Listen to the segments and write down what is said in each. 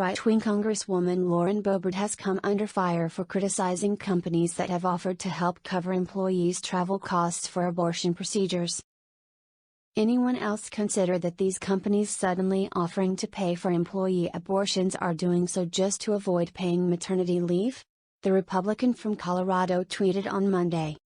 Right-wing Congresswoman Lauren Boebert has come under fire for criticizing companies that have offered to help cover employees' travel costs for abortion procedures. Anyone else consider that these companies suddenly offering to pay for employee abortions are doing so just to avoid paying maternity leave? The Republican from Colorado tweeted on Monday.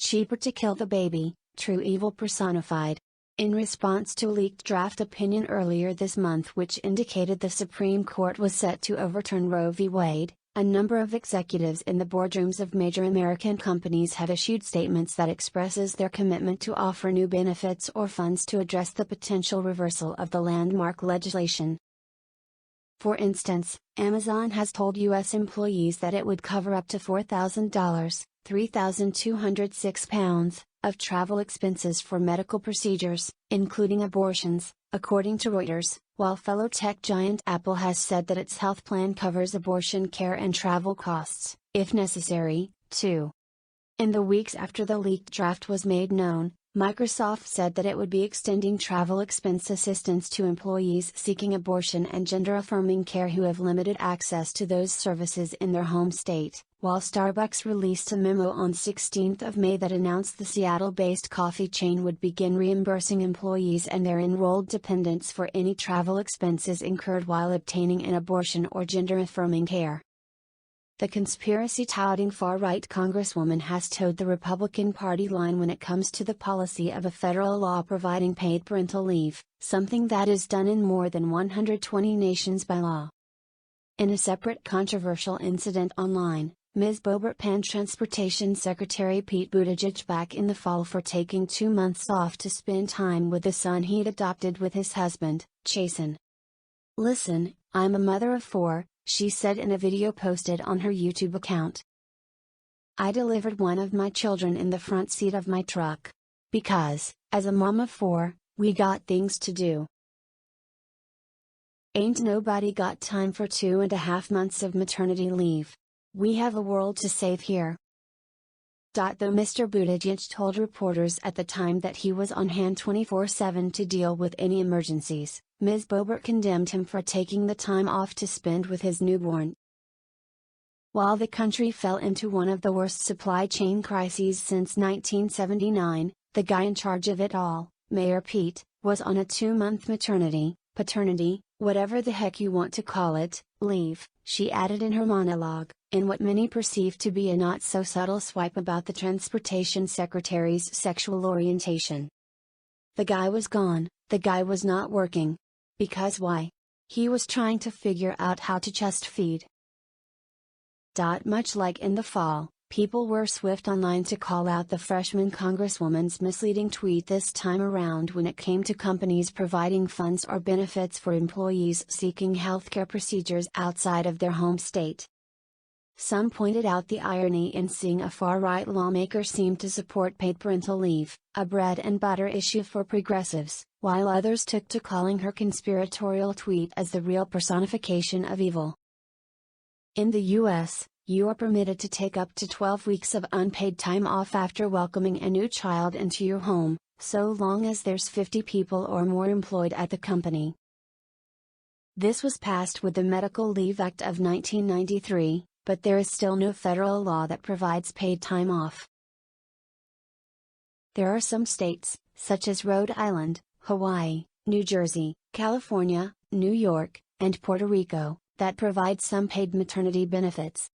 "Cheaper to kill the baby, true evil personified." In response to a leaked draft opinion earlier this month which indicated the Supreme Court was set to overturn Roe v. Wade, a number of executives in the boardrooms of major American companies have issued statements that expresses their commitment to offer new benefits or funds to address the potential reversal of the landmark legislation. For instance, Amazon has told U.S. employees that it would cover up to $4,000, £3,206, of travel expenses for medical procedures, including abortions, according to Reuters, while fellow tech giant Apple has said that its health plan covers abortion care and travel costs, if necessary, too. In the weeks after the leaked draft was made known, Microsoft said that it would be extending travel expense assistance to employees seeking abortion and gender-affirming care who have limited access to those services in their home state, while Starbucks released a memo on 16 May that announced the Seattle-based coffee chain would begin reimbursing employees and their enrolled dependents for any travel expenses incurred while obtaining an abortion or gender-affirming care. The conspiracy-touting far-right Congresswoman has toed the Republican Party line when it comes to the policy of a federal law providing paid parental leave, something that is done in more than 120 nations by law. In a separate controversial incident online, Ms. Boebert panned Transportation Secretary Pete Buttigieg back in the fall for taking 2 months off to spend time with the son he'd adopted with his husband, Chasen. "Listen, I'm a mother of 4, she said in a video posted on her YouTube account. "I delivered one of my children in the front seat of my truck. Because, as a mom of 4, we got things to do. Ain't nobody got time for 2.5 months of maternity leave. We have a world to save here." Though Mr. Buttigieg told reporters at the time that he was on hand 24/7 to deal with any emergencies, Ms. Boebert condemned him for taking the time off to spend with his newborn. While the country fell into one of the worst supply chain crises since 1979, the guy in charge of it all, Mayor Pete, was on a 2-month maternity, paternity, whatever the heck you want to call it, leave, she added in her monologue, in what many perceive to be a not-so-subtle swipe about the transportation secretary's sexual orientation. The guy was gone, the guy was not working. Because why? He was trying to figure out how to just feed. Much like in the fall, people were swift online to call out the freshman Congresswoman's misleading tweet this time around when it came to companies providing funds or benefits for employees seeking healthcare procedures outside of their home state. Some pointed out the irony in seeing a far-right lawmaker seem to support paid parental leave, a bread-and-butter issue for progressives, while others took to calling her conspiratorial tweet as the real personification of evil. In the U.S., you are permitted to take up to 12 weeks of unpaid time off after welcoming a new child into your home, so long as there's 50 people or more employed at the company. This was passed with the Medical Leave Act of 1993, but there is still no federal law that provides paid time off. There are some states, such as Rhode Island, Hawaii, New Jersey, California, New York, and Puerto Rico, that provide some paid maternity benefits,